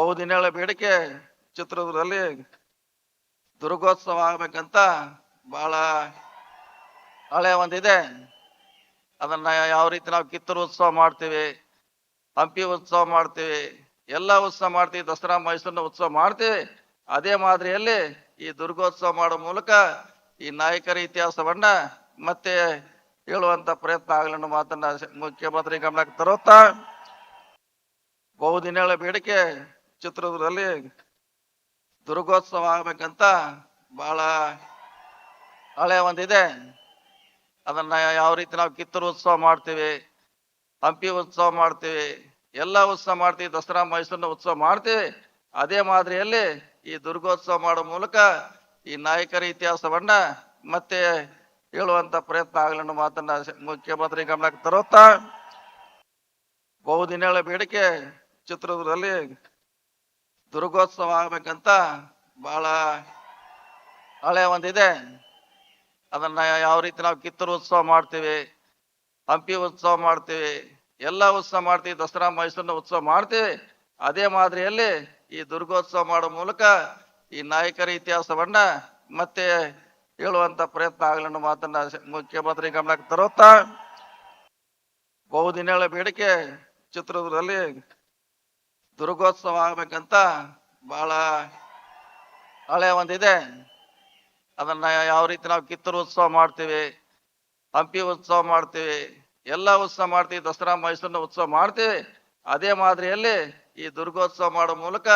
ಬಹುದಿನಗಳ ಬೇಡಿಕೆ ಚಿತ್ರದುರ್ಗದಲ್ಲಿ ದುರ್ಗೋತ್ಸವ ಆಗ್ಬೇಕಂತ ಬಹಳ ಹಳೆ ಒಂದಿದೆ. ಅದನ್ನ ಯಾವ ರೀತಿ ನಾವು ಕಿತ್ತೂರು ಉತ್ಸವ ಮಾಡ್ತೀವಿ, ಹಂಪಿ ಉತ್ಸವ ಮಾಡ್ತೀವಿ, ಎಲ್ಲ ಉತ್ಸವ ಮಾಡ್ತೀವಿ, ದಸರಾ ಮೈಸೂರಿನ ಉತ್ಸವ ಮಾಡ್ತೀವಿ. ಅದೇ ಮಾದರಿಯಲ್ಲಿ ಈ ದುರ್ಗೋತ್ಸವ ಮಾಡೋ ಮೂಲಕ ಈ ನಾಯಕರ ಇತಿಹಾಸವನ್ನ ಮತ್ತೆ ಹೇಳುವಂತ ಪ್ರಯತ್ನ ಆಗಲಿ ಅನ್ನೋ ಮಾತನ್ನ ಮುಖ್ಯಮಂತ್ರಿ ಗಮನಕ್ಕೆ ತರುತ್ತಾ, ಬಹುದಿನಗಳ ಬೇಡಿಕೆ ಚಿತ್ರದುರ್ಗದಲ್ಲಿ ದುರ್ಗೋತ್ಸವ ಆಗ್ಬೇಕಂತ ಬಹಳ ಹಳೆ ಒಂದಿದೆ. ಅದನ್ನ ಯಾವ ರೀತಿ ನಾವು ಕಿತ್ತೂರು ಉತ್ಸವ ಮಾಡ್ತೀವಿ, ಹಂಪಿ ಉತ್ಸವ ಮಾಡ್ತೀವಿ, ಎಲ್ಲ ಉತ್ಸವ ಮಾಡ್ತೀವಿ, ದಸರಾ ಮೈಸೂರಿನ ಉತ್ಸವ ಮಾಡ್ತೀವಿ. ಅದೇ ಮಾದರಿಯಲ್ಲಿ ಈ ದುರ್ಗೋತ್ಸವ ಮಾಡೋ ಮೂಲಕ ಈ ನಾಯಕರ ಇತಿಹಾಸವನ್ನ ಮತ್ತೆ ಹೇಳುವಂತ ಪ್ರಯತ್ನ ಆಗಲಿ ಅನ್ನೋ ಮಾತನ್ನ ಮುಖ್ಯಮಂತ್ರಿ ಗಮನಕ್ಕೆ ತರುತ್ತಾ, ಬಹುದಿನಗಳ ಬೇಡಿಕೆ ಚಿತ್ರದುರ್ಗದಲ್ಲಿ ದುರ್ಗೋತ್ಸವ ಆಗ್ಬೇಕಂತ ಬಹಳ ಹಳೆ ಒಂದಿದೆ. ಅದನ್ನ ಯಾವ ರೀತಿ ನಾವು ಕಿತ್ತೂರು ಉತ್ಸವ ಮಾಡ್ತೀವಿ, ಹಂಪಿ ಉತ್ಸವ ಮಾಡ್ತೀವಿ, ಎಲ್ಲ ಉತ್ಸವ ಮಾಡ್ತೀವಿ, ದಸರಾ ಮೈಸೂರಿನ ಉತ್ಸವ ಮಾಡ್ತೀವಿ. ಅದೇ ಮಾದರಿಯಲ್ಲಿ ಈ ದುರ್ಗೋತ್ಸವ ಮಾಡೋ ಮೂಲಕ ಈ ನಾಯಕರ ಇತಿಹಾಸವನ್ನ ಮತ್ತೆ ಹೇಳುವಂತ ಪ್ರಯತ್ನ ಆಗಲಿ ಅನ್ನೋ ಮಾತನ್ನ ಮುಖ್ಯಮಂತ್ರಿ ಗಮನಕ್ಕೆ ತರುತ್ತಾ, ಬಹುದಿನಗಳ ಬೇಡಿಕೆ ಚಿತ್ರದುರ್ಗದಲ್ಲಿ ದುರ್ಗೋತ್ಸವ ಆಗ್ಬೇಕಂತ ಬಹಳ ಹಳೆ ಒಂದಿದೆ. ಅದನ್ನ ಯಾವ ರೀತಿ ನಾವು ಕಿತ್ತೂರು ಉತ್ಸವ ಮಾಡ್ತೀವಿ, ಹಂಪಿ ಉತ್ಸವ ಮಾಡ್ತೀವಿ, ಎಲ್ಲ ಉತ್ಸವ ಮಾಡ್ತೀವಿ, ದಸರಾ ಮೈಸೂರಿನ ಉತ್ಸವ ಮಾಡ್ತೀವಿ. ಅದೇ ಮಾದರಿಯಲ್ಲಿ ಈ ದುರ್ಗೋತ್ಸವ ಮಾಡೋ ಮೂಲಕ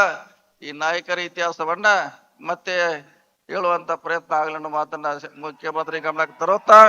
ಈ ನಾಯಕರ ಇತಿಹಾಸವನ್ನ ಮತ್ತೆ ಹೇಳುವಂತ ಪ್ರಯತ್ನ ಆಗಲಿ ಅನ್ನೋ ಮಾತನ್ನ ಮುಖ್ಯಮಂತ್ರಿ ಗಮನಕ್ಕೆ ತರುತ್ತಾ